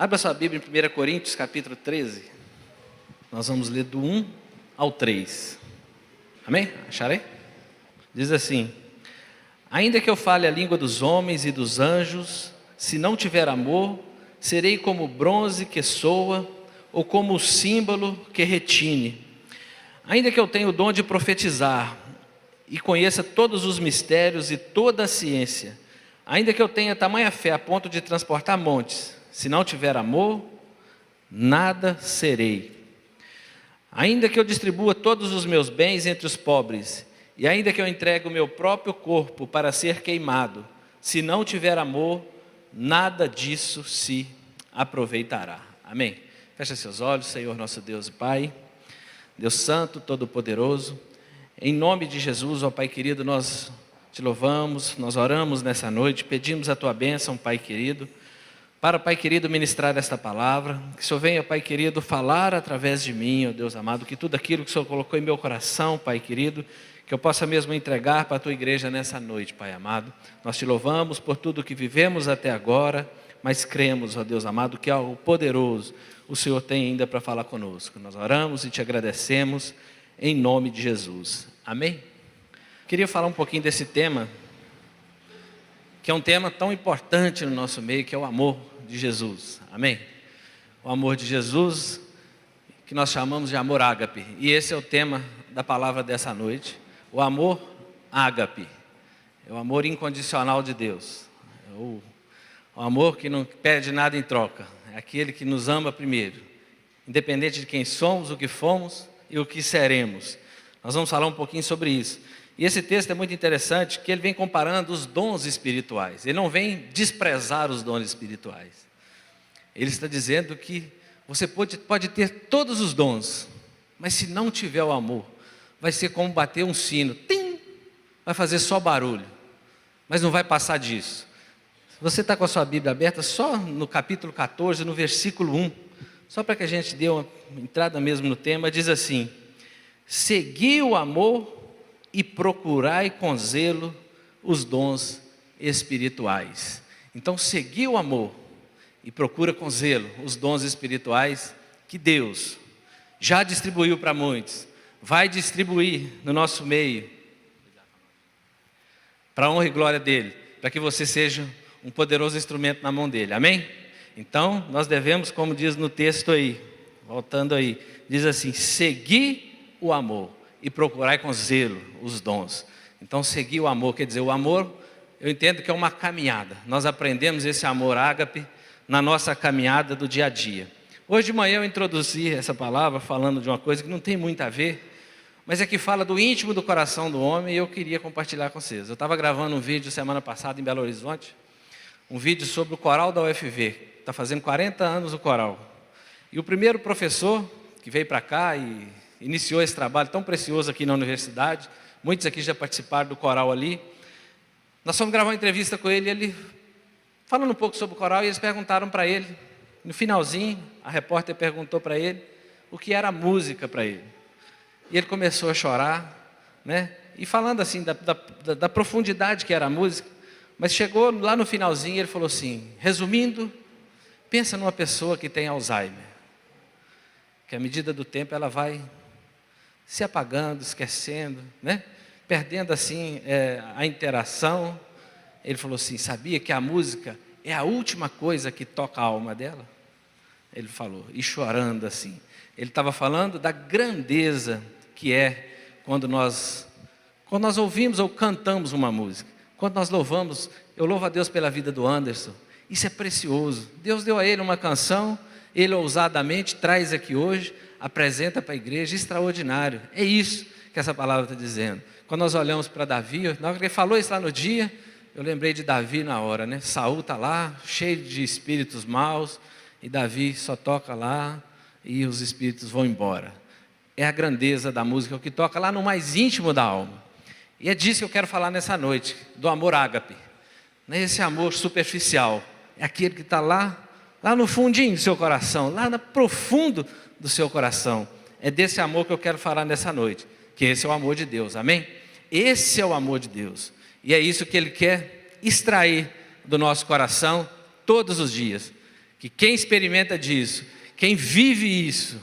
Abra sua Bíblia em 1 Coríntios, capítulo 13. Nós vamos ler do 1 ao 3. Amém? Acharei? Diz assim: ainda que eu fale a língua dos homens e dos anjos, se não tiver amor, serei como o bronze que soa, ou como o símbolo que retine. Ainda que eu tenha o dom de profetizar, e conheça todos os mistérios e toda a ciência, ainda que eu tenha tamanha fé a ponto de transportar montes, se não tiver amor, nada serei. Ainda que eu distribua todos os meus bens entre os pobres, e ainda que eu entregue o meu próprio corpo para ser queimado, se não tiver amor, nada disso se aproveitará. Amém? Feche seus olhos, Senhor nosso Deus e Pai, Deus Santo, Todo-Poderoso, em nome de Jesus, ó Pai querido, nós te louvamos, nós oramos nessa noite, pedimos a Tua bênção, Pai querido, para, Pai querido, ministrar esta palavra, que o Senhor venha, Pai querido, falar através de mim, ó Deus amado, que tudo aquilo que o Senhor colocou em meu coração, Pai querido, que eu possa mesmo entregar para a Tua igreja nessa noite, Pai amado. Nós te louvamos por tudo que vivemos até agora, mas cremos, ó Deus amado, que algo poderoso o Senhor tem ainda para falar conosco. Nós oramos e te agradecemos em nome de Jesus. Amém? Queria falar um pouquinho desse tema, que é um tema tão importante no nosso meio, que é o amor de Jesus. Amém? O amor de Jesus, que nós chamamos de amor ágape. E esse é o tema da palavra dessa noite. O amor ágape. É o amor incondicional de Deus. É o amor que não pede nada em troca. É aquele que nos ama primeiro. Independente de quem somos, o que fomos e o que seremos. Nós vamos falar um pouquinho sobre isso. E esse texto é muito interessante, que ele vem comparando os dons espirituais. Ele não vem desprezar os dons espirituais. Ele está dizendo que você pode ter todos os dons, mas se não tiver o amor, vai ser como bater um sino. Tim! Vai fazer só barulho, mas não vai passar disso. Se você está com a sua Bíblia aberta, só no capítulo 14, no versículo 1, só para que a gente dê uma entrada mesmo no tema, diz assim: segui o amor e procurai com zelo os dons espirituais. Então, segui o amor e procura com zelo os dons espirituais que Deus já distribuiu para muitos, vai distribuir no nosso meio, para a honra e glória dEle, para que você seja um poderoso instrumento na mão dEle. Amém? Então, nós devemos, como diz no texto aí, voltando aí, diz assim: segui o amor e procurai com zelo os dons. Então, seguir o amor, quer dizer, o amor, eu entendo que é uma caminhada. Nós aprendemos esse amor ágape na nossa caminhada do dia a dia. Hoje de manhã eu introduzi essa palavra falando de uma coisa que não tem muito a ver, mas é que fala do íntimo do coração do homem, e eu queria compartilhar com vocês. Eu estava gravando um vídeo semana passada em Belo Horizonte, um vídeo sobre o coral da UFV. Está fazendo 40 anos o coral. E o primeiro professor que veio para cá e iniciou esse trabalho tão precioso aqui na universidade, muitos aqui já participaram do coral ali. Nós fomos gravar uma entrevista com ele, ele falando um pouco sobre o coral, e eles perguntaram para ele, no finalzinho, a repórter perguntou para ele o que era música para ele. E ele começou a chorar, né? E falando assim da profundidade que era a música, mas chegou lá no finalzinho e ele falou assim: resumindo, pensa numa pessoa que tem Alzheimer, que à medida do tempo ela vai se apagando, esquecendo, né? Perdendo assim a interação. Ele falou assim: sabia que a música é a última coisa que toca a alma dela? Ele falou, e chorando assim. Ele estava falando da grandeza que é quando nós ouvimos ou cantamos uma música. Quando nós louvamos, eu louvo a Deus pela vida do Anderson. Isso é precioso. Deus deu a ele uma canção, ele ousadamente traz aqui hoje, apresenta para a igreja, extraordinário. É isso que essa palavra está dizendo. Quando nós olhamos para Davi, na hora que ele falou isso lá no dia, eu lembrei de Davi na hora, né? Saul está lá, cheio de espíritos maus, e Davi só toca lá e os espíritos vão embora. É a grandeza da música, o que toca lá no mais íntimo da alma. E é disso que eu quero falar nessa noite, do amor ágape. Não é esse amor superficial, é aquele que está lá no fundinho do seu coração, lá no profundo do seu coração. É desse amor que eu quero falar nessa noite, que esse é o amor de Deus, amém? Esse é o amor de Deus, e é isso que Ele quer extrair do nosso coração todos os dias. que quem experimenta disso, quem vive isso,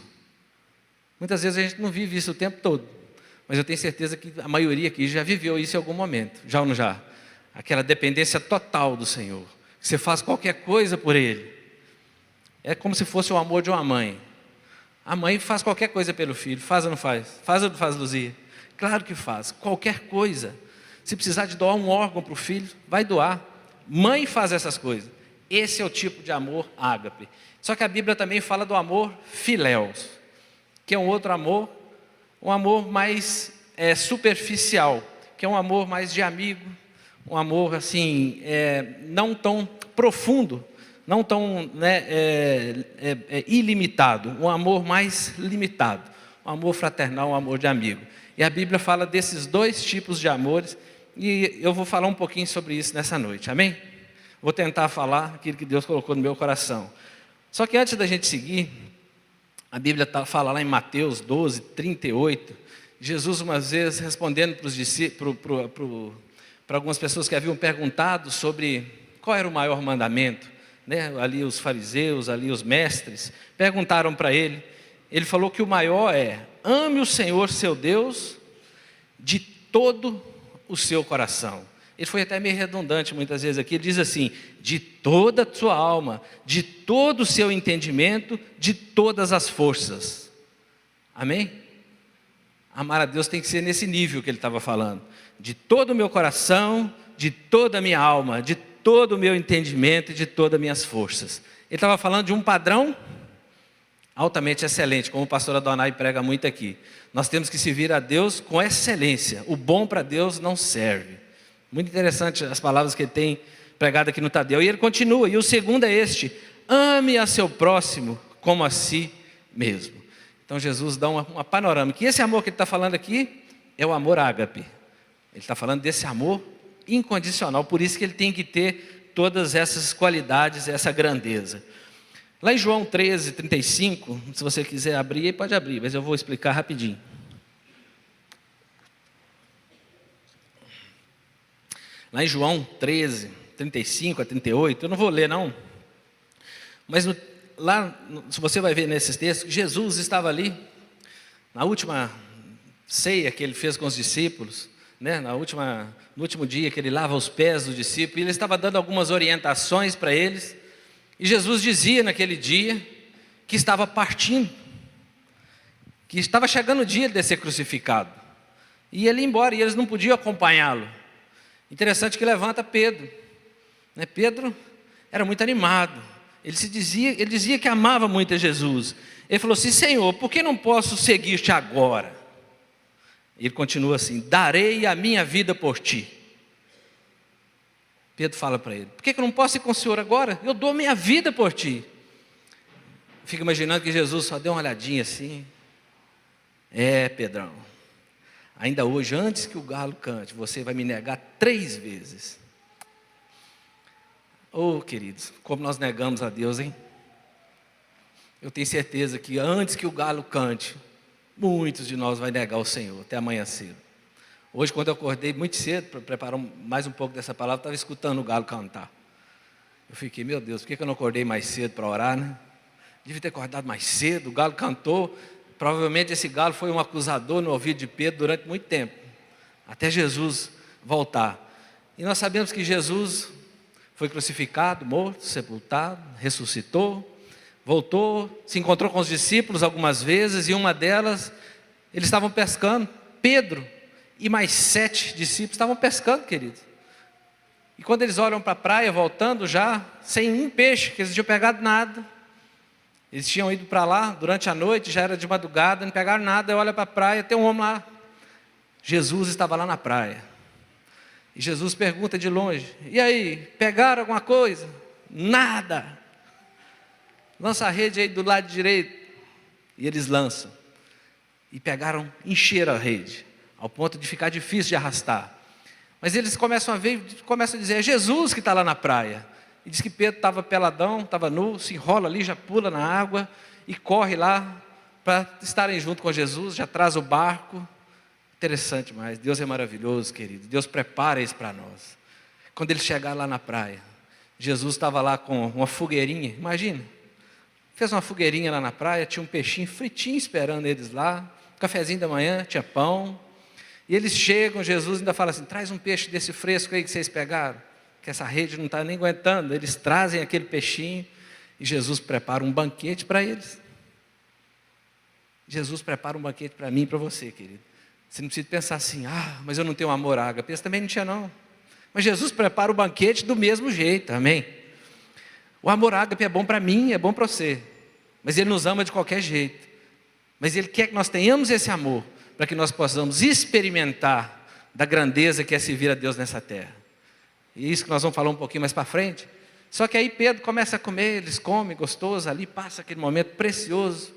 muitas vezes a gente não vive isso o tempo todo, mas eu tenho certeza que a maioria aqui já viveu isso em algum momento, já ou não já? Aquela dependência total do Senhor, que você faz qualquer coisa por Ele, é como se fosse o amor de uma mãe. A mãe faz qualquer coisa pelo filho, faz ou não faz? Faz ou não faz, Luzia? Claro que faz, qualquer coisa. Se precisar de doar um órgão para o filho, vai doar. Mãe faz essas coisas. Esse é o tipo de amor ágape. Só que a Bíblia também fala do amor filéus, que é um outro amor, um amor mais superficial, que é um amor mais de amigo, um amor assim, não tão profundo, não tão ilimitado, um amor mais limitado, um amor fraternal, um amor de amigo. E a Bíblia fala desses dois tipos de amores, e eu vou falar um pouquinho sobre isso nessa noite, amém? Vou tentar falar aquilo que Deus colocou no meu coração. Só que antes da gente seguir, a Bíblia fala lá em Mateus 12, 38, Jesus uma vez respondendo para os discípulos, para algumas pessoas que haviam perguntado sobre qual era o maior mandamento, ali os fariseus, ali os mestres, perguntaram para ele, ele falou que o maior é: ame o Senhor seu Deus de todo o seu coração. Ele foi até meio redundante muitas vezes aqui, ele diz assim: de toda a sua alma, de todo o seu entendimento, de todas as forças. Amém? Amar a Deus tem que ser nesse nível que ele estava falando, de todo o meu coração, de toda a minha alma, de todo o meu entendimento e de todas as minhas forças. Ele estava falando de um padrão altamente excelente, como o pastor Adonai prega muito aqui. Nós temos que servir a Deus com excelência. O bom para Deus não serve. Muito interessante as palavras que ele tem pregado aqui no Tadeu. E ele continua, e o segundo é este: ame a seu próximo como a si mesmo. Então Jesus dá uma panorâmica. E esse amor que ele está falando aqui é o amor ágape. Ele está falando desse amor incondicional, por isso que ele tem que ter todas essas qualidades, essa grandeza. Lá em João 13, 35, se você quiser abrir, pode abrir, mas eu vou explicar rapidinho. Lá em João 13, 35 a 38, eu não vou ler não, mas se você vai ver nesses textos, Jesus estava ali, na última ceia que ele fez com os discípulos, no último dia que ele lava os pés dos discípulos, ele estava dando algumas orientações para eles, e Jesus dizia naquele dia que estava partindo, que estava chegando o dia de ser crucificado, e ele ia embora, e eles não podiam acompanhá-lo. Interessante que levanta Pedro, Pedro era muito animado, ele dizia que amava muito a Jesus, ele falou assim: Senhor, por que não posso seguir-te agora? Ele continua assim: darei a minha vida por ti. Pedro fala para ele: por que eu não posso ir com o Senhor agora? Eu dou minha vida por ti. Fica imaginando que Jesus só deu uma olhadinha assim: Pedrão, ainda hoje, antes que o galo cante, você vai me negar 3 vezes. Oh, queridos, como nós negamos a Deus, hein? Eu tenho certeza que antes que o galo cante, muitos de nós vai negar o Senhor, até amanhã cedo. Hoje, quando eu acordei muito cedo, para preparar mais um pouco dessa palavra, estava escutando o galo cantar. Eu fiquei: meu Deus, por que eu não acordei mais cedo para orar, né? Devia ter acordado mais cedo, o galo cantou. Provavelmente esse galo foi um acusador no ouvido de Pedro durante muito tempo, até Jesus voltar. E nós sabemos que Jesus foi crucificado, morto, sepultado, ressuscitou, voltou, se encontrou com os discípulos algumas vezes, e uma delas, eles estavam pescando, Pedro e mais 7 discípulos estavam pescando, queridos. E quando eles olham para a praia, voltando já, sem um peixe, que eles não tinham pegado nada, eles tinham ido para lá durante a noite, já era de madrugada, não pegaram nada, olha para a praia, tem um homem lá. Jesus estava lá na praia. E Jesus pergunta de longe: e aí, pegaram alguma coisa? Nada. Lança a rede aí do lado direito. E eles lançam. E pegaram, encheram a rede, ao ponto de ficar difícil de arrastar. Mas eles começam a ver, começam a dizer: é Jesus que está lá na praia. E diz que Pedro estava peladão, estava nu, se enrola ali, já pula na água e corre lá para estarem junto com Jesus, já traz o barco. Interessante demais, Deus é maravilhoso, querido. Deus prepara isso para nós. Quando ele chegar lá na praia, Jesus estava lá com uma fogueirinha, imagina, fez uma fogueirinha lá na praia, tinha um peixinho fritinho esperando eles lá, cafezinho da manhã, tinha pão, e eles chegam, Jesus ainda fala assim, traz um peixe desse fresco aí que vocês pegaram, que essa rede não está nem aguentando. Eles trazem aquele peixinho, e Jesus prepara um banquete para eles. Jesus prepara um banquete para mim e para você, querido. Você não precisa pensar assim, mas eu não tenho amor ágape. Esse também não tinha não. Mas Jesus prepara o banquete do mesmo jeito, amém? O amor ágape é bom para mim, é bom para você, mas Ele nos ama de qualquer jeito. Mas Ele quer que nós tenhamos esse amor, para que nós possamos experimentar da grandeza que é servir a Deus nessa terra. E isso que nós vamos falar um pouquinho mais para frente. Só que aí Pedro começa a comer, eles comem gostoso ali, passa aquele momento precioso,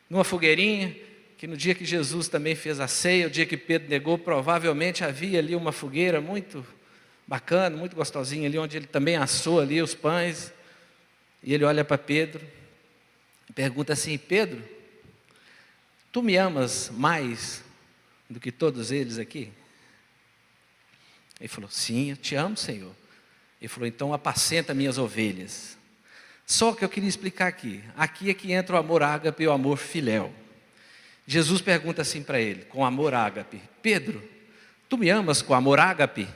numa fogueirinha, que no dia que Jesus também fez a ceia, o dia que Pedro negou, provavelmente havia ali uma fogueira muito bacana, muito gostosinha ali, onde ele também assou ali os pães, e ele olha para Pedro, e pergunta assim, Pedro, tu me amas mais do que todos eles aqui? Ele falou, sim, eu te amo, Senhor. Ele falou, então apacenta minhas ovelhas. Só que eu queria explicar aqui é que entra o amor ágape e o amor filéu. Jesus pergunta assim para ele, com amor ágape, Pedro, tu me amas com amor ágape?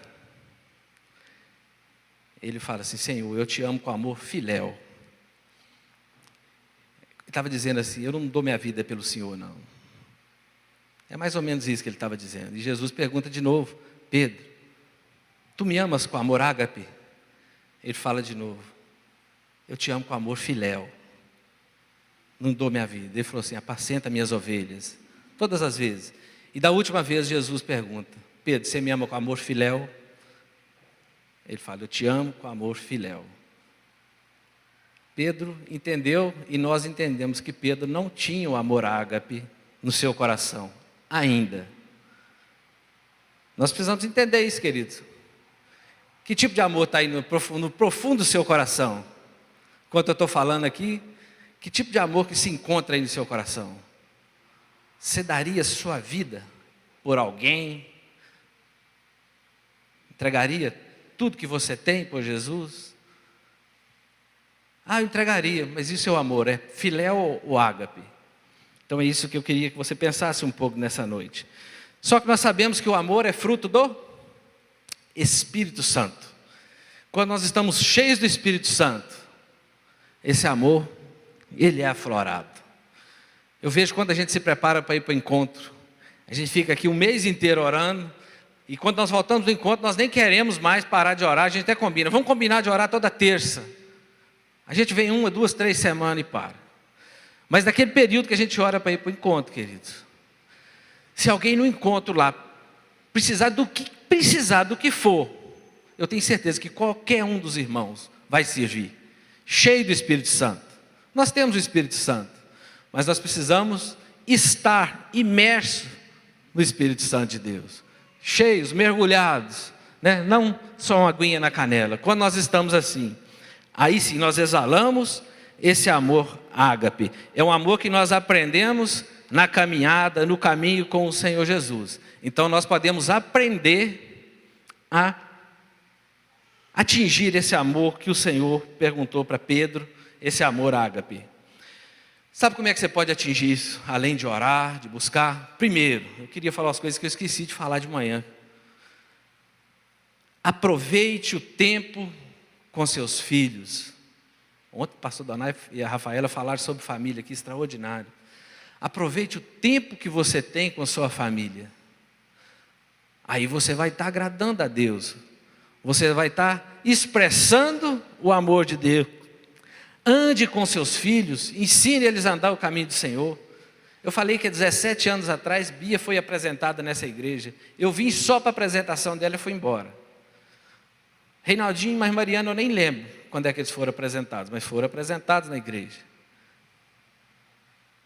Ele fala assim, Senhor, eu te amo com amor filéu. Ele estava dizendo assim, eu não dou minha vida pelo Senhor, não. É mais ou menos isso que ele estava dizendo. E Jesus pergunta de novo, Pedro, tu me amas com amor ágape? Ele fala de novo, eu te amo com amor filéu. Não dou minha vida. Ele falou assim, apacenta minhas ovelhas. Todas as vezes. E da última vez Jesus pergunta, Pedro, você me ama com amor filéu? Ele fala, eu te amo com amor filéu. Pedro entendeu e nós entendemos que Pedro não tinha o amor ágape no seu coração, ainda. Nós precisamos entender isso, queridos. Que tipo de amor está aí no profundo do seu coração? Enquanto eu estou falando aqui, que tipo de amor que se encontra aí no seu coração? Você daria sua vida por alguém? Entregaria tudo que você tem por Jesus? Eu entregaria, mas isso é o amor, é filéu ou ágape? Então é isso que eu queria que você pensasse um pouco nessa noite. Só que nós sabemos que o amor é fruto do Espírito Santo. Quando nós estamos cheios do Espírito Santo, esse amor, ele é aflorado. Eu vejo quando a gente se prepara para ir para o encontro, a gente fica aqui um mês inteiro orando, e quando nós voltamos do encontro, nós nem queremos mais parar de orar, a gente até combina, vamos combinar de orar toda terça. A gente vem 1, 2, 3 semanas e para. Mas naquele período que a gente ora para ir para o encontro, queridos, se alguém no encontro lá precisar do que for, eu tenho certeza que qualquer um dos irmãos vai servir, cheio do Espírito Santo. Nós temos o Espírito Santo, mas nós precisamos estar imersos no Espírito Santo de Deus, cheios, mergulhados, né? Não só uma aguinha na canela. Quando nós estamos assim, aí sim nós exalamos esse amor ágape. É um amor que nós aprendemos na caminhada, no caminho com o Senhor Jesus. Então nós podemos aprender a atingir esse amor que o Senhor perguntou para Pedro, esse amor ágape. Sabe como é que você pode atingir isso? Além de orar, de buscar? Primeiro, eu queria falar as coisas que eu esqueci de falar de manhã. Aproveite o tempo com seus filhos. Ontem o pastor Donai e a Rafaela falaram sobre família aqui, extraordinário. Aproveite o tempo que você tem com a sua família. Aí você vai estar agradando a Deus. Você vai estar expressando o amor de Deus. Ande com seus filhos, ensine eles a andar o caminho do Senhor. Eu falei que há 17 anos atrás, Bia foi apresentada nessa igreja. Eu vim só para a apresentação dela e fui embora. Reinaldinho e mais Mariana, eu nem lembro quando é que eles foram apresentados, mas foram apresentados na igreja.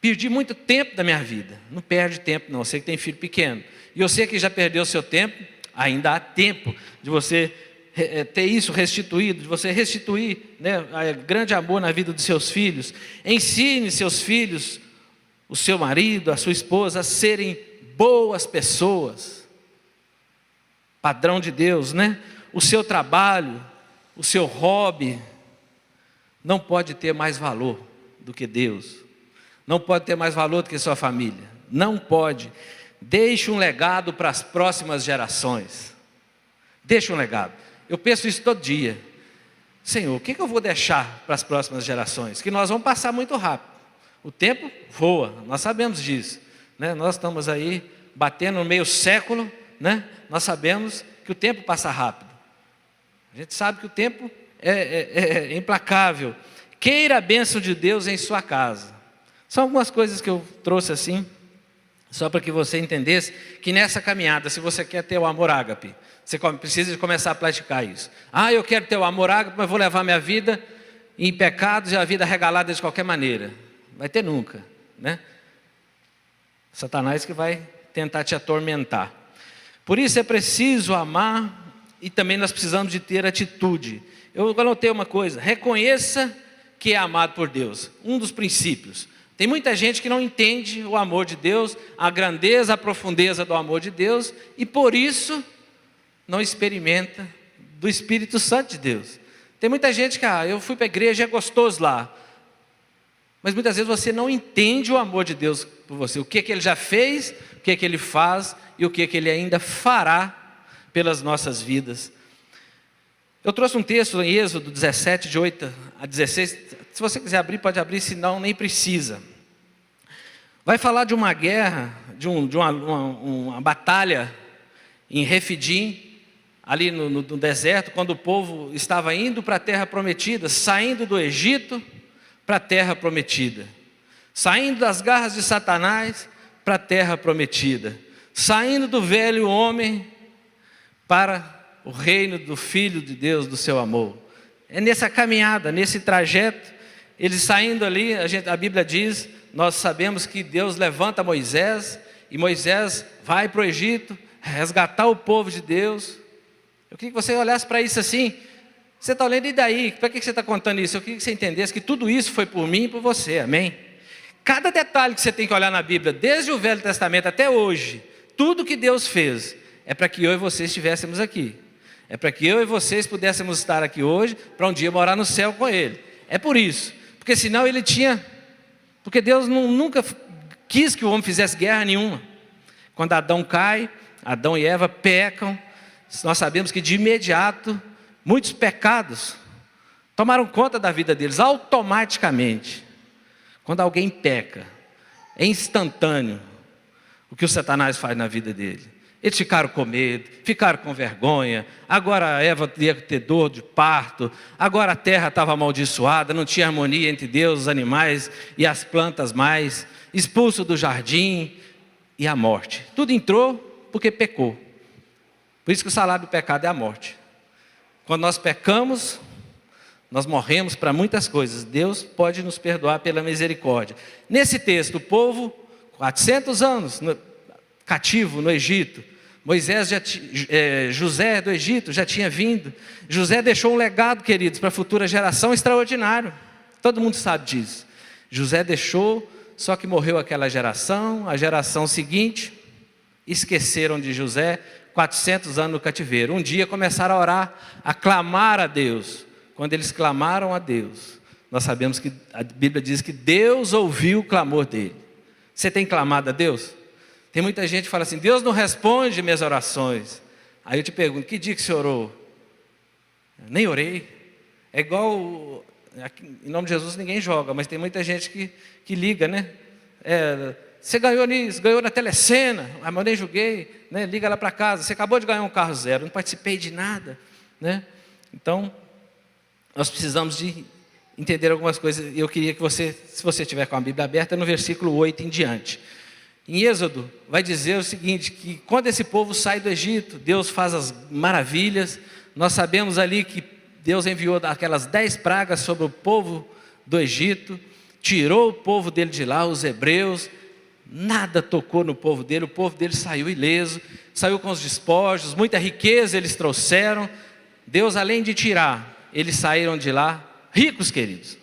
Perdi muito tempo da minha vida. Não perde tempo não, você que tem filho pequeno. E eu sei que já perdeu o seu tempo, ainda há tempo de você ter isso restituído, de você restituir, né, grande amor na vida dos seus filhos. Ensine seus filhos, o seu marido, a sua esposa, a serem boas pessoas. Padrão de Deus, né? O seu trabalho, o seu hobby, não pode ter mais valor do que Deus. Não pode ter mais valor do que sua família. Não pode. Deixe um legado para as próximas gerações. Deixe um legado. Eu penso isso todo dia. Senhor, o que eu vou deixar para as próximas gerações? Que nós vamos passar muito rápido. O tempo voa, nós sabemos disso, né? Nós estamos aí batendo no meio século, né? Nós sabemos que o tempo passa rápido. A gente sabe que o tempo é implacável. Queira a bênção de Deus em sua casa. São algumas coisas que eu trouxe assim, só para que você entendesse que nessa caminhada, se você quer ter o amor ágape, você precisa de começar a praticar isso. Eu quero ter o amor ágape, mas vou levar minha vida em pecados e a vida regalada de qualquer maneira. Vai ter nunca, né? Satanás que vai tentar te atormentar. Por isso é preciso amar e também nós precisamos de ter atitude. Eu anotei uma coisa: reconheça que é amado por Deus. Um dos princípios. Tem muita gente que não entende o amor de Deus, a grandeza, a profundeza do amor de Deus, e por isso não experimenta do Espírito Santo de Deus. Tem muita gente que, eu fui para a igreja, é gostoso lá. Mas muitas vezes você não entende o amor de Deus por você. O que Ele já fez, o que Ele faz e o que Ele ainda fará pelas nossas vidas. Eu trouxe um texto em Êxodo 17, de 8 a 16. Se você quiser abrir, pode abrir, senão nem precisa. Vai falar de uma guerra, de uma batalha em Refidim, ali no deserto, quando o povo estava indo para a terra prometida, saindo do Egito para a terra prometida, saindo das garras de Satanás para a terra prometida, saindo do velho homem para o reino do Filho de Deus, do seu amor. É nessa caminhada, nesse trajeto, eles saindo ali, a Bíblia diz, nós sabemos que Deus levanta Moisés, e Moisés vai para o Egito, resgatar o povo de Deus. Eu queria que você olhasse para isso assim. Você está olhando, e daí? Para que você está contando isso? Eu queria que você entendesse que tudo isso foi por mim e por você, amém? Cada detalhe que você tem que olhar na Bíblia, desde o Velho Testamento até hoje, tudo que Deus fez, é para que eu e você estivéssemos aqui. É para que eu e vocês pudéssemos estar aqui hoje, para um dia morar no céu com Ele. É por isso, porque senão porque Deus nunca quis que o homem fizesse guerra nenhuma. Quando Adão cai, Adão e Eva pecam, nós sabemos que de imediato, muitos pecados tomaram conta da vida deles, automaticamente. Quando alguém peca, é instantâneo o que o Satanás faz na vida dele. Eles ficaram com medo, ficaram com vergonha, agora a Eva ia ter dor de parto, agora a terra estava amaldiçoada, não tinha harmonia entre Deus, os animais e as plantas mais, expulso do jardim e a morte. Tudo entrou porque pecou. Por isso que o salário do pecado é a morte. Quando nós pecamos, nós morremos para muitas coisas. Deus pode nos perdoar pela misericórdia. Nesse texto, o povo, 400 anos cativo no Egito, José do Egito já tinha vindo. José deixou um legado, queridos, para a futura geração extraordinário. Todo mundo sabe disso. José deixou, só que morreu aquela geração, a geração seguinte, esqueceram de José, 400 anos no cativeiro. Um dia começaram a orar, a clamar a Deus. Quando eles clamaram a Deus, nós sabemos que a Bíblia diz que Deus ouviu o clamor dele. Você tem clamado a Deus? Tem muita gente que fala assim, Deus não responde minhas orações. Aí eu te pergunto, que dia que você orou? Nem orei. É igual, em nome de Jesus ninguém joga, mas tem muita gente que liga, né? Você ganhou nisso, ganhou na telecena, mas eu nem joguei, né? Liga lá para casa, você acabou de ganhar um carro zero, não participei de nada, né? Então, nós precisamos de entender algumas coisas, e eu queria que você, se você estiver com a Bíblia aberta, no versículo 8 em diante. Em Êxodo, vai dizer o seguinte, que quando esse povo sai do Egito, Deus faz as maravilhas, nós sabemos ali que Deus enviou aquelas 10 pragas sobre o povo do Egito, tirou o povo dele de lá, os hebreus, nada tocou no povo dele, o povo dele saiu ileso, saiu com os despojos, muita riqueza eles trouxeram. Deus, além de tirar, eles saíram de lá ricos, queridos,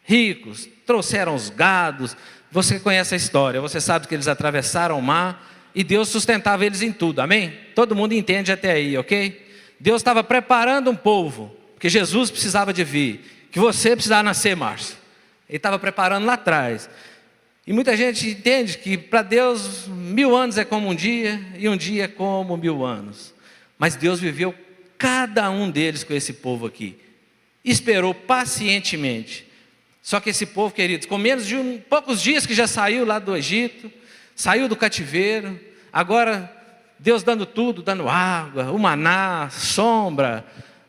ricos, trouxeram os gados. Você conhece a história, você sabe que eles atravessaram o mar e Deus sustentava eles em tudo, amém? Todo mundo entende até aí, ok? Deus estava preparando um povo, que Jesus precisava de vir, que você precisava nascer, Márcio. Ele estava preparando lá atrás. E muita gente entende que para Deus 1000 anos é como um dia, e um dia é como 1000 anos. Mas Deus viveu cada um deles com esse povo aqui. Esperou pacientemente. Só que esse povo, queridos, com menos de poucos dias que já saiu lá do Egito, saiu do cativeiro, agora Deus dando tudo, dando água, o maná, sombra,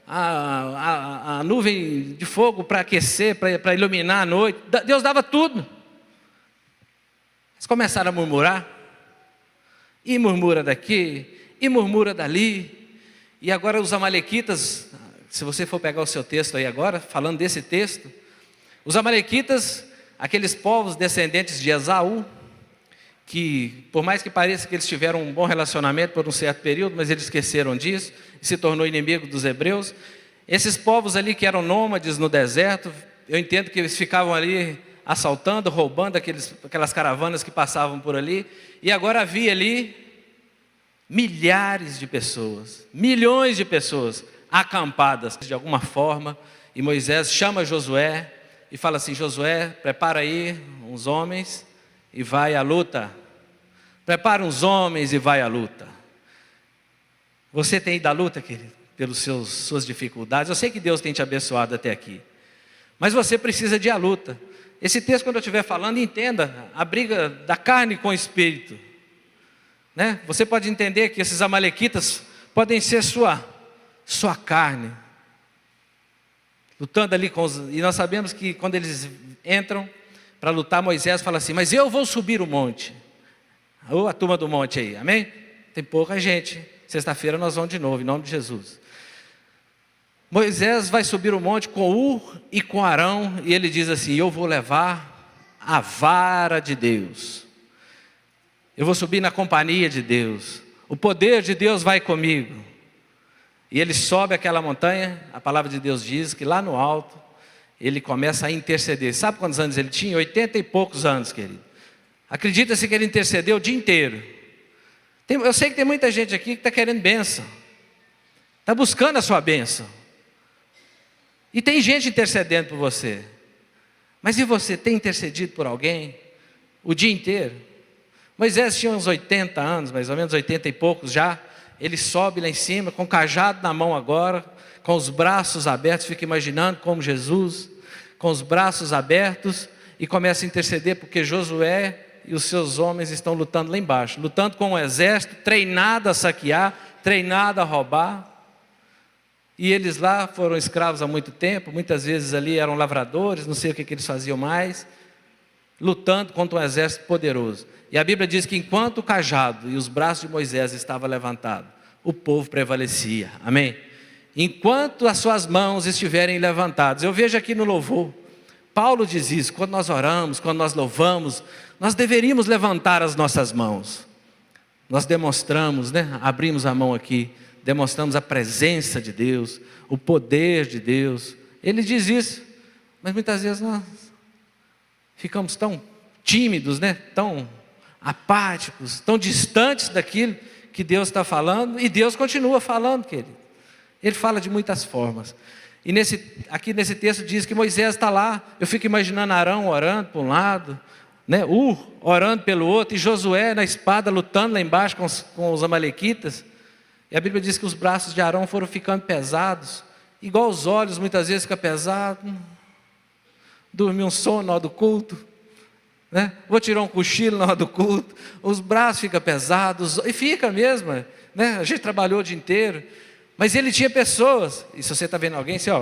a nuvem de fogo para aquecer, para iluminar a noite. Deus dava tudo. Eles começaram a murmurar, e murmura daqui, e murmura dali, e agora os amalequitas, se você for pegar o seu texto aí agora, falando desse texto, os amalequitas, aqueles povos descendentes de Esaú, que por mais que pareça que eles tiveram um bom relacionamento por um certo período, mas eles esqueceram disso, e se tornou inimigo dos hebreus. Esses povos ali que eram nômades no deserto, eu entendo que eles ficavam ali assaltando, roubando aquelas caravanas que passavam por ali, e agora havia ali milhares de pessoas, milhões de pessoas acampadas de alguma forma, e Moisés chama Josué e fala assim: Josué, prepara aí uns homens e vai à luta. Prepara uns homens e vai à luta. Você tem ido à luta, querido, pelas suas dificuldades. Eu sei que Deus tem te abençoado até aqui, mas você precisa de ir à luta. Esse texto, quando eu estiver falando, entenda a briga da carne com o espírito, né? Você pode entender que esses amalequitas podem ser sua carne, lutando ali e nós sabemos que quando eles entram para lutar, Moisés fala assim: mas eu vou subir o monte. Ou a turma do monte aí, amém? Tem pouca gente. Sexta-feira nós vamos de novo, em nome de Jesus. Moisés vai subir o monte com Ur e com Arão, e ele diz assim: eu vou levar a vara de Deus, eu vou subir na companhia de Deus, o poder de Deus vai comigo. E ele sobe aquela montanha, a palavra de Deus diz que lá no alto, ele começa a interceder. Sabe quantos anos ele tinha? 80 e poucos anos, querido. Acredita-se que ele intercedeu o dia inteiro. Eu sei que tem muita gente aqui que está querendo bênção, está buscando a sua bênção, e tem gente intercedendo por você. Mas e você, tem intercedido por alguém o dia inteiro? Moisés tinha uns 80 anos, mais ou menos 80 e poucos já. Ele sobe lá em cima, com o cajado na mão agora, com os braços abertos, fica imaginando como Jesus, com os braços abertos, e começa a interceder, porque Josué e os seus homens estão lutando lá embaixo, lutando com um exército, treinado a saquear, treinado a roubar, e eles lá foram escravos há muito tempo, muitas vezes ali eram lavradores, não sei o que eles faziam mais, lutando contra um exército poderoso. E a Bíblia diz que enquanto o cajado e os braços de Moisés estavam levantados, o povo prevalecia, amém? Enquanto as suas mãos estiverem levantadas, eu vejo aqui no louvor, Paulo diz isso: quando nós oramos, quando nós louvamos, nós deveríamos levantar as nossas mãos. Nós demonstramos, né? Abrimos a mão aqui, demonstramos a presença de Deus, o poder de Deus. Ele diz isso, mas muitas vezes nós ficamos tão tímidos, né? Tão apáticos, tão distantes daquilo que Deus está falando, e Deus continua falando, querido. Ele fala de muitas formas. E aqui nesse texto diz que Moisés está lá, eu fico imaginando Arão orando por um lado, né? Orando pelo outro, e Josué na espada lutando lá embaixo com os amalequitas. E a Bíblia diz que os braços de Arão foram ficando pesados, igual os olhos muitas vezes ficam pesados. Dormir um sono na hora do culto, né? Vou tirar um cochilo na hora do culto, os braços ficam pesados, e fica mesmo, né? A gente trabalhou o dia inteiro, mas ele tinha pessoas, e se você está vendo alguém, você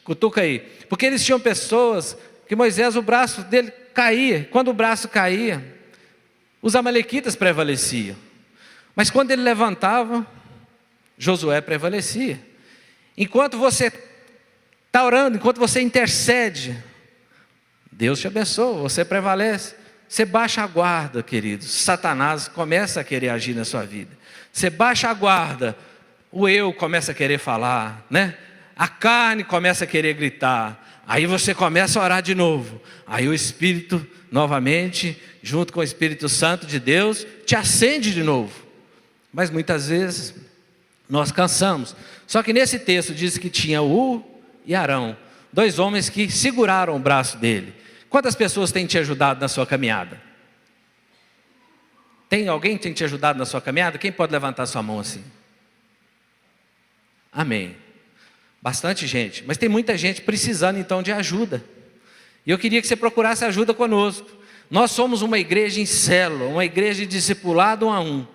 cutuca aí, porque eles tinham pessoas que Moisés, o braço dele caía, quando o braço caía, os amalequitas prevaleciam, mas quando ele levantava, Josué prevalecia. Enquanto você está orando, enquanto você intercede, Deus te abençoa, você prevalece. Você baixa a guarda, queridos, Satanás começa a querer agir na sua vida. Você baixa a guarda, o eu começa a querer falar, né? A carne começa a querer gritar. Aí você começa a orar de novo. Aí o Espírito, novamente, junto com o Espírito Santo de Deus, te acende de novo. Mas muitas vezes, nós cansamos. Só que nesse texto diz que tinha Ur e Arão, 2 homens que seguraram o braço dele. Quantas pessoas têm te ajudado na sua caminhada? Tem alguém que tem te ajudado na sua caminhada? Quem pode levantar sua mão assim? Amém. Bastante gente, mas tem muita gente precisando então de ajuda. E eu queria que você procurasse ajuda conosco. Nós somos uma igreja em célula, uma igreja de discipulado 1 a 1.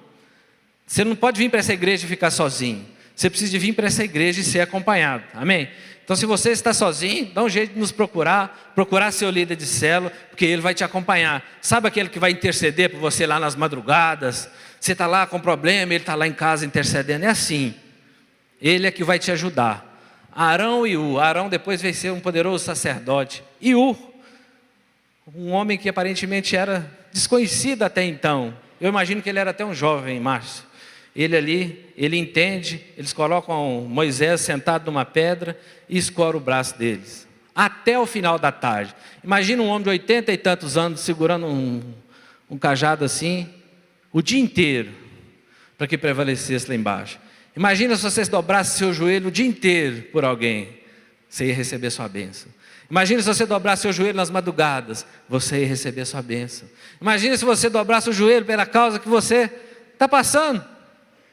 Você não pode vir para essa igreja e ficar sozinho. Você precisa de vir para essa igreja e ser acompanhado. Amém? Então, se você está sozinho, dá um jeito de nos procurar seu líder de célula, porque ele vai te acompanhar. Sabe aquele que vai interceder por você lá nas madrugadas? Você está lá com problema, ele está lá em casa intercedendo. É assim. Ele é que vai te ajudar. Arão e Ur. Arão depois veio ser um poderoso sacerdote. E Ur, um homem que aparentemente era desconhecido até então. Eu imagino que ele era até um jovem, Márcio. Ele ali, ele entende, eles colocam Moisés sentado numa pedra e escoram o braço deles. Até o final da tarde. Imagina um homem de 80 e tantos anos segurando um cajado assim, o dia inteiro, para que prevalecesse lá embaixo. Imagina se você dobrasse seu joelho o dia inteiro por alguém, você ia receber sua bênção. Imagina se você dobrasse seu joelho nas madrugadas, você ia receber sua bênção. Imagina se você dobrasse o joelho pela causa que você está passando,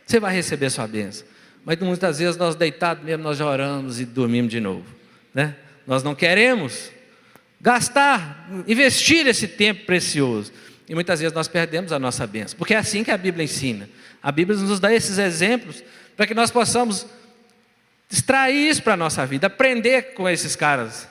você vai receber sua bênção. Mas muitas vezes nós deitados mesmo, nós já oramos e dormimos de novo, né? Nós não queremos gastar, investir esse tempo precioso. E muitas vezes nós perdemos a nossa bênção, porque é assim que a Bíblia ensina. A Bíblia nos dá esses exemplos para que nós possamos extrair isso para a nossa vida, aprender com esses caras.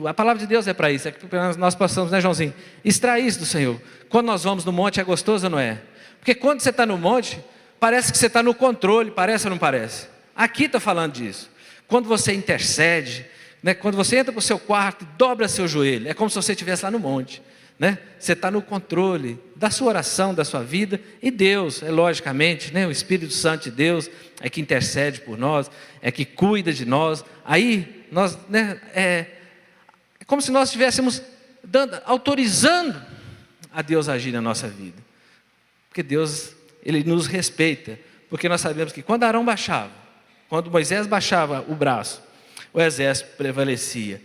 A palavra de Deus é para isso, é que nós possamos, né, Joãozinho, extrair isso do Senhor. Quando nós vamos no monte é gostoso ou não é? Porque quando você está no monte, parece que você está no controle, parece ou não parece? Aqui está falando disso. Quando você intercede, né, quando você entra para o seu quarto e dobra seu joelho, é como se você estivesse lá no monte, né? Você está no controle da sua oração, da sua vida, e Deus, logicamente, né, o Espírito Santo de Deus é que intercede por nós, é que cuida de nós. Aí nós, né, é como se nós estivéssemos autorizando a Deus agir na nossa vida, porque Deus, Ele nos respeita, porque nós sabemos que quando Arão baixava, quando Moisés baixava o braço, o exército prevalecia.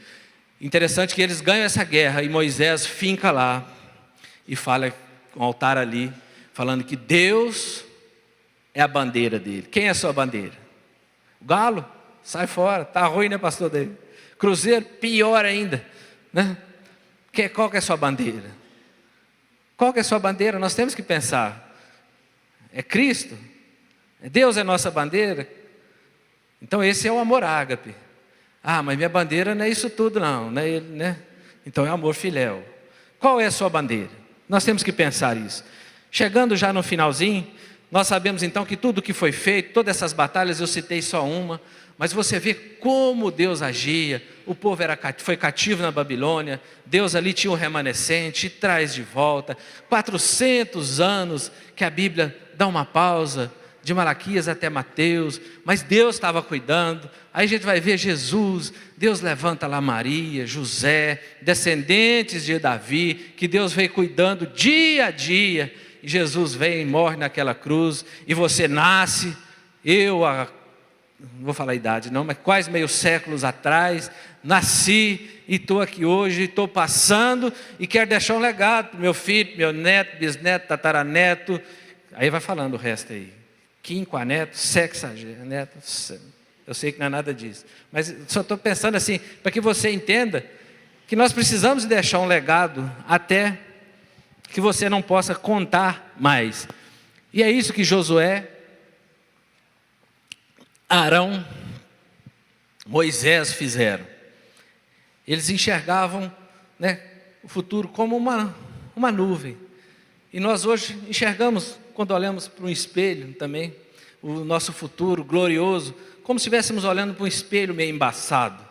Interessante que eles ganham essa guerra e Moisés finca lá e fala com o altar ali, falando que Deus é a bandeira dele. Quem é a sua bandeira? O galo? Sai fora, está ruim, né, pastor dele? Cruzeiro, pior ainda, né? Qual que é a sua bandeira? Qual que é a sua bandeira? Nós temos que pensar. É Cristo? Deus é nossa bandeira? Então esse é o amor ágape. Ah, mas minha bandeira não é isso tudo não, né? Então é amor filéu. Qual é a sua bandeira? Nós temos que pensar isso. Chegando já no finalzinho, nós sabemos então que tudo que foi feito, todas essas batalhas, eu citei só uma, mas você vê como Deus agia. O povo foi cativo na Babilônia, Deus ali tinha um remanescente e traz de volta. 400 anos que a Bíblia dá uma pausa, de Malaquias até Mateus, mas Deus estava cuidando. Aí a gente vai ver Jesus, Deus levanta lá Maria, José, descendentes de Davi, que Deus veio cuidando dia a dia, e Jesus vem e morre naquela cruz, e você nasce, não vou falar a idade não, mas quase meio séculos atrás, nasci e estou aqui hoje, estou passando, e quero deixar um legado para o meu filho, meu neto, bisneto, tataraneto, aí vai falando o resto aí. Quinquaneto, sexageneto, eu sei que não é nada disso, mas só estou pensando assim, para que você entenda que nós precisamos deixar um legado até que você não possa contar mais. E é isso que Josué, Arão, Moisés fizeram. Eles enxergavam, né, o futuro como uma nuvem. E nós hoje enxergamos, quando olhamos para um espelho também, o nosso futuro glorioso, como se estivéssemos olhando para um espelho meio embaçado.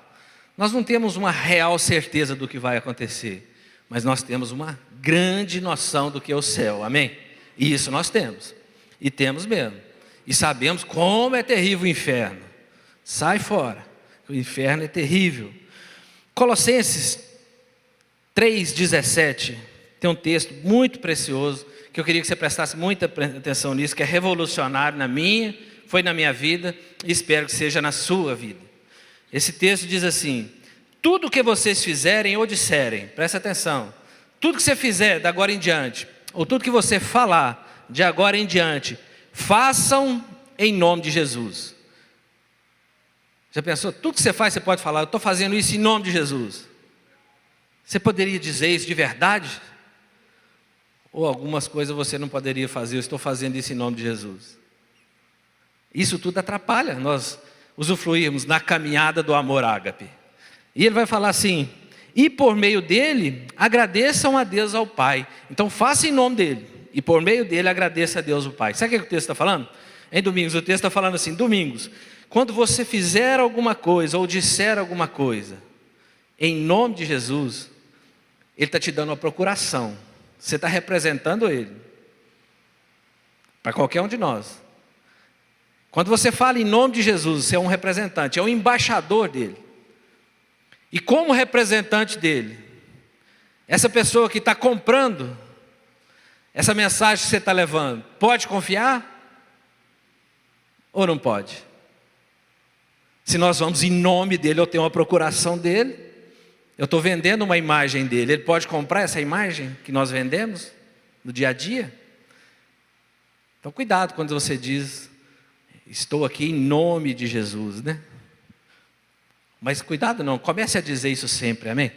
Nós não temos uma real certeza do que vai acontecer, mas nós temos uma grande noção do que é o céu, amém? E isso nós temos, e temos mesmo. E sabemos como é terrível o inferno. Sai fora, o inferno é terrível. Colossenses 3,17 tem um texto muito precioso, que eu queria que você prestasse muita atenção nisso, que é revolucionário na minha foi na minha vida e espero que seja na sua vida. Esse texto diz assim: tudo que vocês fizerem ou disserem, presta atenção, tudo que você fizer de agora em diante, ou tudo que você falar de agora em diante, façam em nome de Jesus. Já pensou? Tudo que você faz, você pode falar: eu estou fazendo isso em nome de Jesus. Você poderia dizer isso de verdade? Ou algumas coisas você não poderia fazer: eu estou fazendo isso em nome de Jesus. Isso tudo atrapalha nós usufruirmos na caminhada do amor ágape. E ele vai falar assim: e por meio dele, agradeçam a Deus ao Pai. Então faça em nome dele, e por meio dele agradeça a Deus o Pai. Sabe o que o texto está falando? Em Domingos, o texto está falando assim: Domingos, quando você fizer alguma coisa, ou disser alguma coisa, em nome de Jesus, ele está te dando uma procuração. Você está representando ele, para qualquer um de nós. Quando você fala em nome de Jesus, você é um representante, é um embaixador dele. E como representante dele, essa pessoa que está comprando essa mensagem que você está levando, pode confiar? Ou não pode? Se nós vamos em nome dele, eu tenho uma procuração dele, eu estou vendendo uma imagem dele, ele pode comprar essa imagem que nós vendemos no dia a dia? Então cuidado quando você diz: estou aqui em nome de Jesus, né? Mas cuidado não, comece a dizer isso sempre, amém?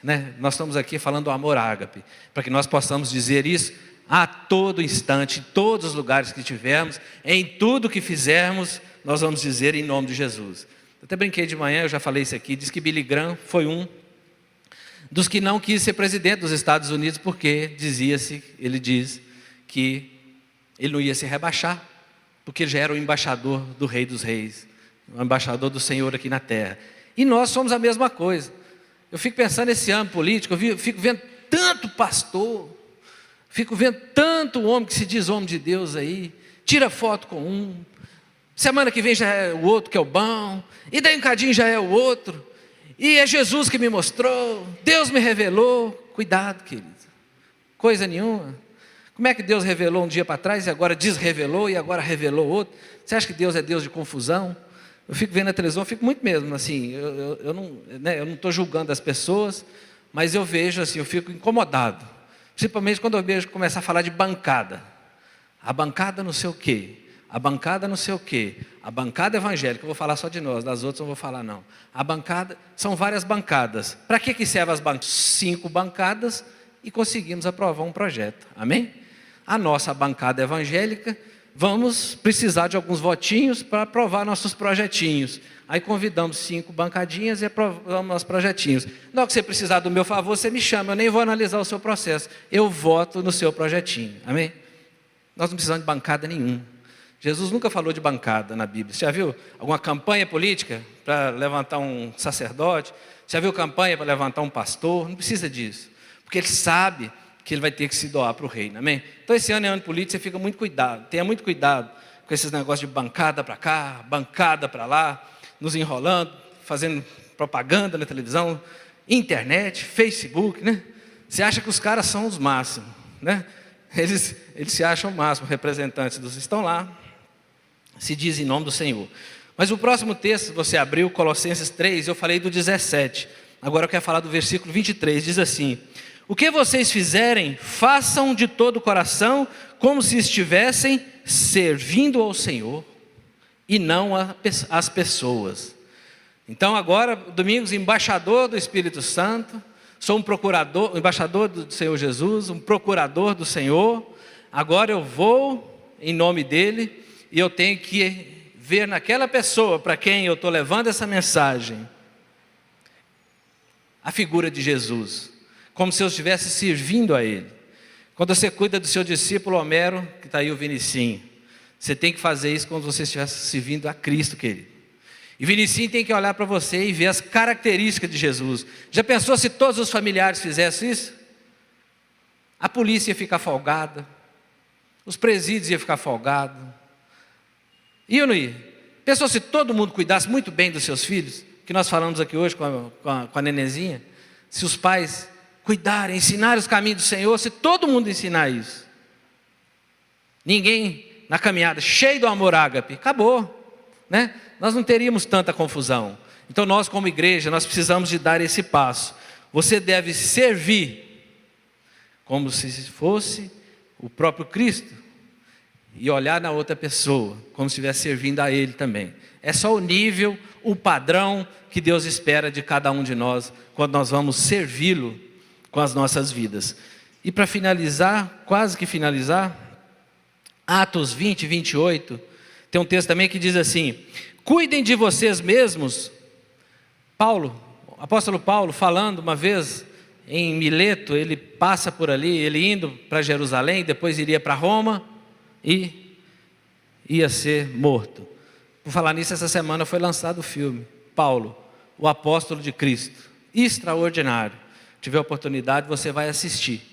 Né? Nós estamos aqui falando do amor ágape, para que nós possamos dizer isso a todo instante, em todos os lugares que tivermos, em tudo que fizermos, nós vamos dizer em nome de Jesus. Eu até brinquei de manhã, eu já falei isso aqui, diz que Billy Graham foi um dos que não quis ser presidente dos Estados Unidos, porque ele diz que ele não ia se rebaixar, porque ele já era o embaixador do Rei dos Reis, o embaixador do Senhor aqui na terra. E nós somos a mesma coisa. Eu fico pensando nesse âmbito político, eu fico vendo tanto pastor, fico vendo tanto homem que se diz homem de Deus aí, tira foto com um, semana que vem já é o outro que é o bom, e daí um cadinho já é o outro, e é Jesus que me mostrou, Deus me revelou. Cuidado, querido, coisa nenhuma. Como é que Deus revelou um dia para trás e agora desrevelou e agora revelou outro? Você acha que Deus é Deus de confusão? Eu fico vendo a televisão, eu fico muito mesmo, assim, eu não estou julgando as pessoas, mas eu vejo assim, eu fico incomodado, principalmente quando eu vejo começar a falar de bancada. A bancada não sei o quê, a bancada não sei o quê, a bancada evangélica, eu vou falar só de nós, das outras eu não vou falar não. A bancada, são várias bancadas. Para que servem as bancadas? 5 bancadas e conseguimos aprovar um projeto, amém? A nossa bancada evangélica, vamos precisar de alguns votinhos para aprovar nossos projetinhos. Aí convidamos 5 bancadinhas e aprovamos nossos projetinhos. Na hora que você precisar do meu favor, você me chama, eu nem vou analisar o seu processo. Eu voto no seu projetinho, amém? Nós não precisamos de bancada nenhuma. Jesus nunca falou de bancada na Bíblia. Você já viu alguma campanha política para levantar um sacerdote? Você já viu campanha para levantar um pastor? Não precisa disso, porque ele sabe que ele vai ter que se doar para o reino, amém? Então esse ano é ano político, você fica muito cuidado, tenha muito cuidado com esses negócios de bancada para cá, bancada para lá, nos enrolando, fazendo propaganda na televisão, internet, Facebook, né? Você acha que os caras são os máximos, né? Eles se acham o máximo, representantes dos estão lá, se diz em nome do Senhor. Mas o próximo texto, você abriu, Colossenses 3, eu falei do 17, agora eu quero falar do versículo 23, diz assim: o que vocês fizerem, façam de todo o coração, como se estivessem servindo ao Senhor, e não às pessoas. Então agora, Domingos, embaixador do Espírito Santo, sou um procurador, embaixador do Senhor Jesus, um procurador do Senhor. Agora eu vou em nome dele, e eu tenho que ver naquela pessoa para quem eu estou levando essa mensagem, a figura de Jesus, como se eu estivesse servindo a ele. Quando você cuida do seu discípulo Homero, que está aí o Vinicinho, você tem que fazer isso quando você estivesse servindo a Cristo, querido. E Vinicinho tem que olhar para você e ver as características de Jesus. Já pensou se todos os familiares fizessem isso? A polícia ia ficar folgada, os presídios iam ficar folgados. E eu não ia. Pensou se todo mundo cuidasse muito bem dos seus filhos, que nós falamos aqui hoje com a nenenzinha, se os pais cuidarem, ensinarem os caminhos do Senhor, se todo mundo ensinar isso, ninguém na caminhada, cheio do amor ágape, acabou, né? Nós não teríamos tanta confusão. Então nós como igreja, nós precisamos de dar esse passo. Você deve servir como se fosse o próprio Cristo e olhar na outra pessoa como se estivesse servindo a Ele também. É só o nível, o padrão que Deus espera de cada um de nós quando nós vamos servi-lo com as nossas vidas. E para finalizar, quase que finalizar, Atos 20, 28, tem um texto também que diz assim: cuidem de vocês mesmos. O apóstolo Paulo falando uma vez em Mileto, ele passa por ali, ele indo para Jerusalém, depois iria para Roma e ia ser morto. Por falar nisso, essa semana foi lançado o filme, Paulo, o apóstolo de Cristo, extraordinário. Se tiver oportunidade, você vai assistir.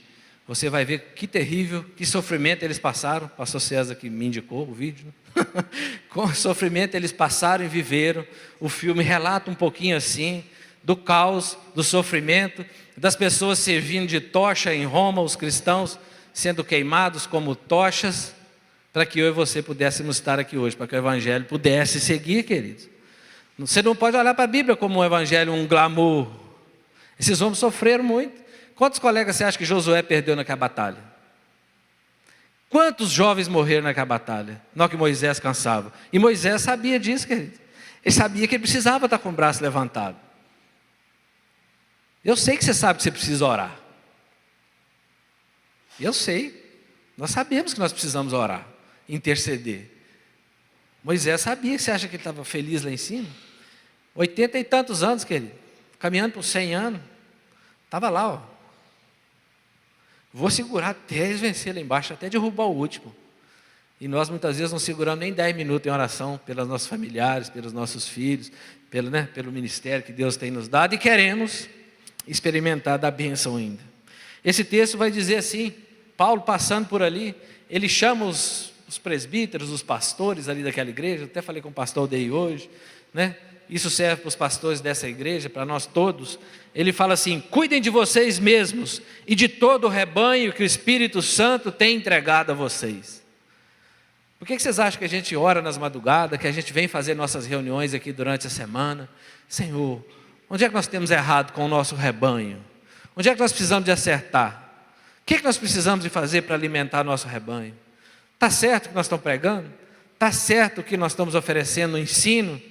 Você vai ver que terrível, que sofrimento eles passaram. O pastor César que me indicou o vídeo. Com sofrimento eles passaram e viveram. O filme relata um pouquinho assim, do caos, do sofrimento, das pessoas servindo de tocha em Roma, os cristãos sendo queimados como tochas, para que eu e você pudéssemos estar aqui hoje, para que o evangelho pudesse seguir, queridos. Você não pode olhar para a Bíblia como um evangelho, um glamour. Esses homens sofreram muito. Quantos colegas você acha que Josué perdeu naquela batalha? Quantos jovens morreram naquela batalha? Não que Moisés cansava. E Moisés sabia disso, querido. Ele sabia que ele precisava estar com o braço levantado. Eu sei que você sabe que você precisa orar. Eu sei. Nós sabemos que nós precisamos orar, interceder. Moisés sabia. Você acha que ele estava feliz lá em cima? 80 e tantos anos, querido. Caminhando por 100 anos. Estava lá, ó. Vou segurar até eles vencer lá embaixo, até derrubar o último. E nós muitas vezes não seguramos nem 10 minutos em oração pelos nossos familiares, pelos nossos filhos, pelo ministério que Deus tem nos dado, e queremos experimentar da bênção ainda. Esse texto vai dizer assim, Paulo passando por ali, ele chama os presbíteros, os pastores ali daquela igreja, até falei com o pastor Odei hoje, né? Isso serve para os pastores dessa igreja, para nós todos. Ele fala assim: cuidem de vocês mesmos e de todo o rebanho que o Espírito Santo tem entregado a vocês. Por que vocês acham que a gente ora nas madrugadas, que a gente vem fazer nossas reuniões aqui durante a semana? Senhor, onde é que nós temos errado com o nosso rebanho? Onde é que nós precisamos de acertar? O que é que nós precisamos de fazer para alimentar nosso rebanho? Está certo o que nós estamos pregando? Está certo o que nós estamos oferecendo no ensino?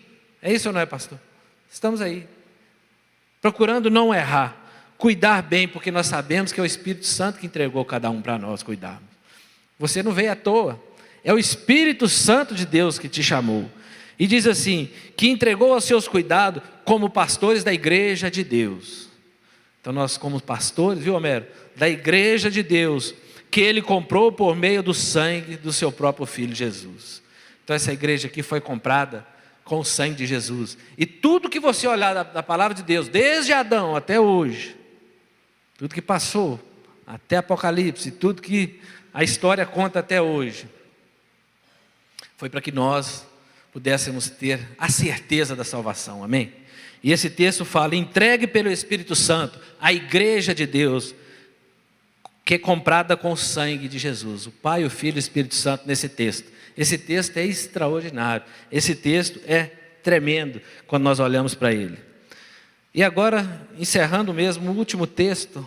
É isso ou não é, pastor? Estamos aí, procurando não errar, cuidar bem, porque nós sabemos que é o Espírito Santo que entregou cada um para nós cuidarmos. Você não veio à toa, é o Espírito Santo de Deus que te chamou. E diz assim, que entregou aos seus cuidados como pastores da igreja de Deus. Então nós como pastores, viu, Homero? Da igreja de Deus, que Ele comprou por meio do sangue do seu próprio Filho Jesus. Então essa igreja aqui foi comprada com o sangue de Jesus. E tudo que você olhar da palavra de Deus, desde Adão até hoje, tudo que passou, até Apocalipse, tudo que a história conta até hoje, foi para que nós pudéssemos ter a certeza da salvação, amém? E esse texto fala, entregue pelo Espírito Santo a igreja de Deus, que é comprada com o sangue de Jesus, o Pai, o Filho e o Espírito Santo nesse texto. Esse texto é extraordinário, esse texto é tremendo quando nós olhamos para ele. E agora, encerrando mesmo o último texto,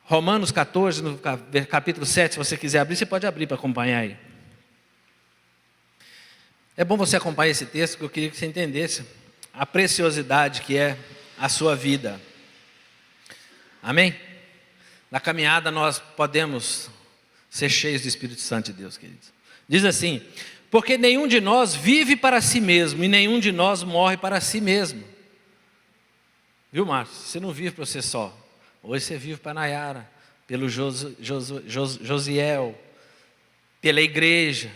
Romanos 14, no capítulo 7, se você quiser abrir, você pode abrir para acompanhar aí. É bom você acompanhar esse texto, porque eu queria que você entendesse a preciosidade que é a sua vida. Amém? Na caminhada nós podemos ser cheios do Espírito Santo de Deus, queridos. Diz assim, porque nenhum de nós vive para si mesmo, e nenhum de nós morre para si mesmo. Viu, Márcio? Você não vive para você só. Hoje você vive para a Nayara, pelo Josiel, pela igreja.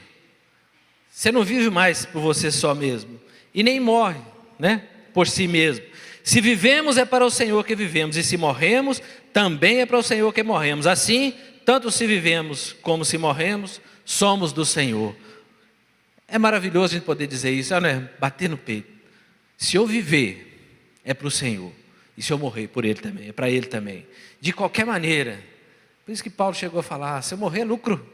Você não vive mais por você só mesmo. E nem morre, né? Por si mesmo. Se vivemos é para o Senhor que vivemos, e se morremos, também é para o Senhor que morremos. Assim, tanto se vivemos como se morremos, somos do Senhor. É maravilhoso a gente poder dizer isso, não é? Bater no peito. Se eu viver, é para o Senhor. E se eu morrer, por Ele também, é para Ele também. De qualquer maneira. Por isso que Paulo chegou a falar, se eu morrer é lucro.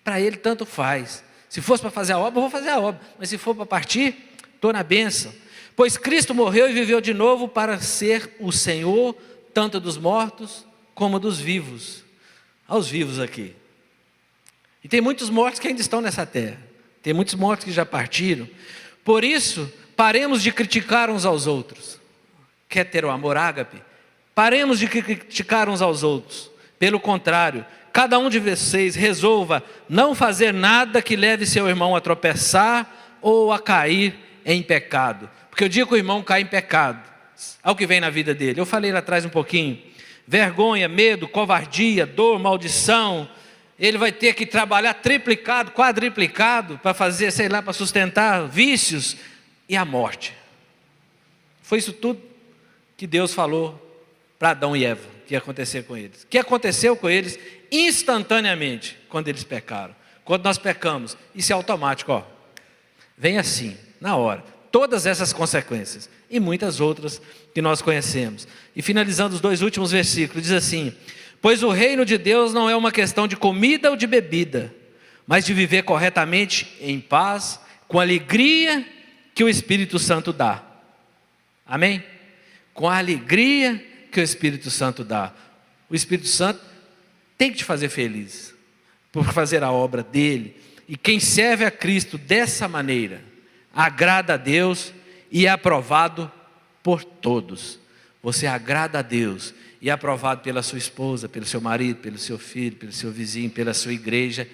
Para ele tanto faz. Se fosse para fazer a obra, eu vou fazer a obra. Mas se for para partir, estou na bênção. Pois Cristo morreu e viveu de novo para ser o Senhor, tanto dos mortos como dos vivos. Aos vivos aqui. E tem muitos mortos que ainda estão nessa terra. Tem muitos mortos que já partiram. Por isso, paremos de criticar uns aos outros. Quer ter o amor ágape? Paremos de criticar uns aos outros. Pelo contrário, cada um de vocês resolva não fazer nada que leve seu irmão a tropeçar ou a cair em pecado. Porque o dia que o irmão cai em pecado, ao que vem na vida dele, eu falei lá atrás um pouquinho, vergonha, medo, covardia, dor, maldição, ele vai ter que trabalhar triplicado, quadriplicado, para fazer, sei lá, para sustentar vícios e a morte. Foi isso tudo que Deus falou para Adão e Eva, que ia acontecer com eles. Que aconteceu com eles instantaneamente, quando eles pecaram. Quando nós pecamos, isso é automático, ó. Vem assim, na hora. Todas essas consequências, e muitas outras que nós conhecemos. E finalizando os 2 últimos versículos, diz assim: pois o reino de Deus não é uma questão de comida ou de bebida, mas de viver corretamente em paz, com a alegria que o Espírito Santo dá. Amém? Com a alegria que o Espírito Santo dá. O Espírito Santo tem que te fazer feliz, por fazer a obra dele. E quem serve a Cristo dessa maneira, agrada a Deus e é aprovado por todos. Você agrada a Deus e é aprovado pela sua esposa, pelo seu marido, pelo seu filho, pelo seu vizinho, pela sua igreja.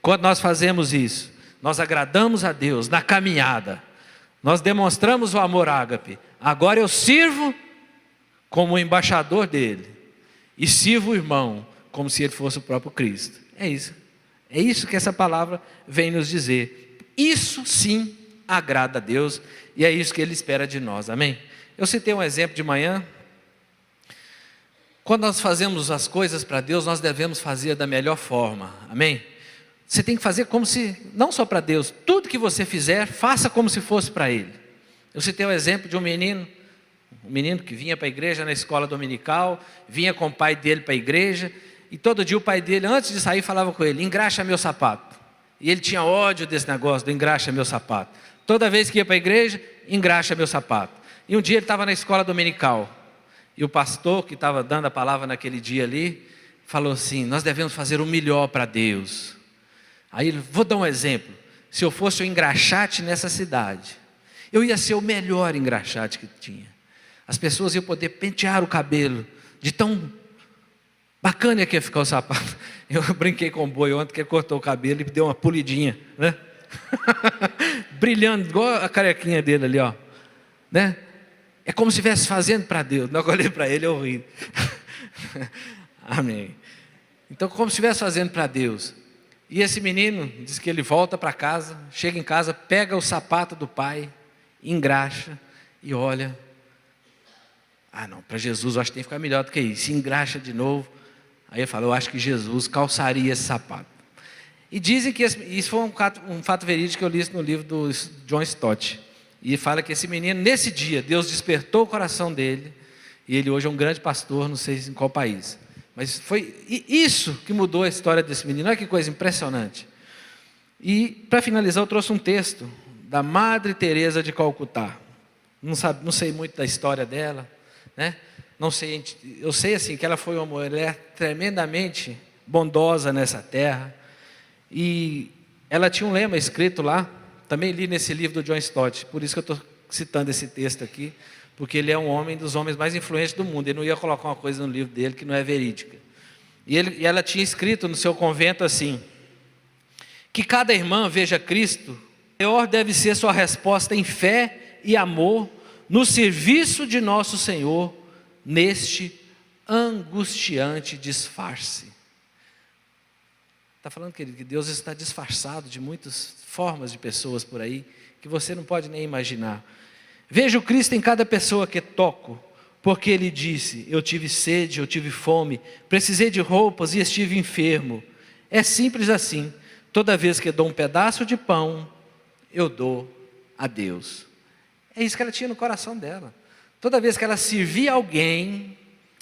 Quando nós fazemos isso, nós agradamos a Deus na caminhada. Nós demonstramos o amor ágape. Agora eu sirvo como embaixador dele e sirvo o irmão como se ele fosse o próprio Cristo. É isso. É isso que essa palavra vem nos dizer. Isso sim agrada a Deus e é isso que Ele espera de nós, amém? Eu citei um exemplo de manhã. Quando nós fazemos as coisas para Deus, nós devemos fazer da melhor forma, amém? Você tem que fazer como se, não só para Deus, tudo que você fizer, faça como se fosse para Ele. Eu citei o exemplo de um menino que vinha para a igreja na escola dominical, vinha com o pai dele para a igreja, e todo dia o pai dele, antes de sair, falava com ele: engraxa meu sapato. E ele tinha ódio desse negócio do engraxa meu sapato. Toda vez que ia para a igreja, engraxa meu sapato. E um dia ele estava na escola dominical, e o pastor que estava dando a palavra naquele dia ali, falou assim: nós devemos fazer o melhor para Deus. Aí ele: vou dar um exemplo, se eu fosse o engraxate nessa cidade, eu ia ser o melhor engraxate que tinha. As pessoas iam poder pentear o cabelo, de tão bacana que ia ficar o sapato. Eu brinquei com o boi ontem, que ele cortou o cabelo e deu uma polidinha, né? Brilhando, igual a carequinha dele ali, ó, né? É como se estivesse fazendo para Deus. Não, eu olhei para ele, eu ri. Amém. Então, como se estivesse fazendo para Deus. E esse menino diz que ele volta para casa, chega em casa, pega o sapato do pai, engraxa e olha. Ah, não, para Jesus eu acho que tem que ficar melhor do que isso. Engraxa de novo. Aí ele fala: eu acho que Jesus calçaria esse sapato. E dizem que isso foi um fato verídico que eu li no livro do John Stott. E fala que esse menino, nesse dia, Deus despertou o coração dele. E ele hoje é um grande pastor, não sei em qual país. Mas foi isso que mudou a história desse menino. Olha que coisa impressionante. E para finalizar, eu trouxe um texto da Madre Teresa de Calcutá. Não sei muito da história dela, né? Não sei, eu sei assim que ela foi uma mulher tremendamente bondosa nessa terra. E ela tinha um lema escrito lá, também li nesse livro do John Stott, por isso que eu estou citando esse texto aqui, porque ele é um homem dos homens mais influentes do mundo. Ele não ia colocar uma coisa no livro dele que não é verídica. E ela tinha escrito no seu convento assim: que cada irmã veja Cristo, maior deve ser sua resposta em fé e amor no serviço de nosso Senhor neste angustiante disfarce. Está falando, querido, que Deus está disfarçado de muitas formas de pessoas por aí, que você não pode nem imaginar. Veja o Cristo em cada pessoa que toco, porque Ele disse: eu tive sede, eu tive fome, precisei de roupas e estive enfermo. É simples assim. Toda vez que eu dou um pedaço de pão, eu dou a Deus. É isso que ela tinha no coração dela. Toda vez que ela servia alguém,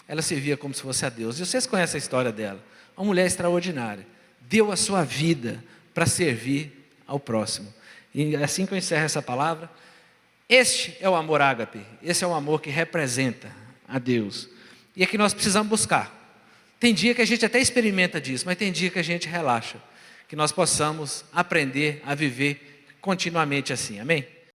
ela servia como se fosse a Deus. E vocês conhecem a história dela. Uma mulher extraordinária. deu a sua vida para servir ao próximo. E assim que eu encerro essa palavra, este é o amor ágape, esse é o amor que representa a Deus. E é que nós precisamos buscar. Tem dia que a gente até experimenta disso, mas tem dia que a gente relaxa. Que nós possamos aprender a viver continuamente assim, amém?